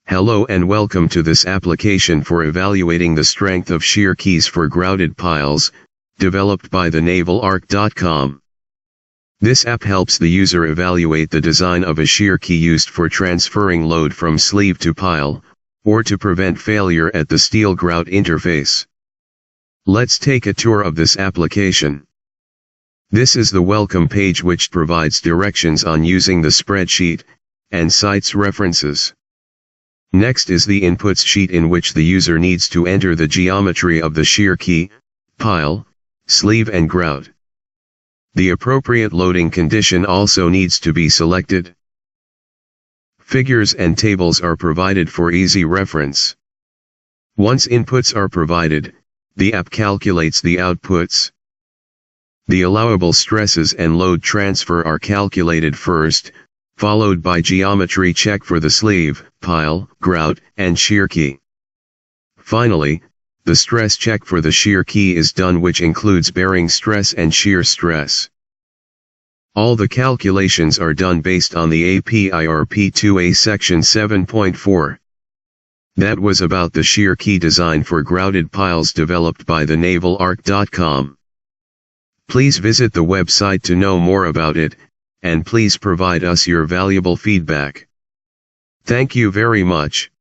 Hello and welcome to this application for evaluating the strength of shear keys for grouted piles, developed by the navelarc.com. This app helps the user evaluate the design of a shear key used for transferring load from sleeve to pile, or to prevent failure at the steel grout interface. Let's take a tour of this application. This is the welcome page, which provides directions on using the spreadsheet, and cites references. Next is the inputs sheet, in which the user needs to enter the geometry of the shear key, pile, sleeve and grout. The appropriate loading condition also needs to be selected. Figures and tables are provided for easy reference. Once inputs are provided, the app calculates the outputs. The allowable stresses and load transfer are calculated first, followed by geometry check for the sleeve, pile, grout, and shear key. Finally, the stress check for the shear key is done, which includes bearing stress and shear stress. All the calculations are done based on the API RP2A section 7.4. That was about the shear key design for grouted piles developed by the navelarc.com. Please visit the website to know more about it, and please provide us your valuable feedback. Thank you very much.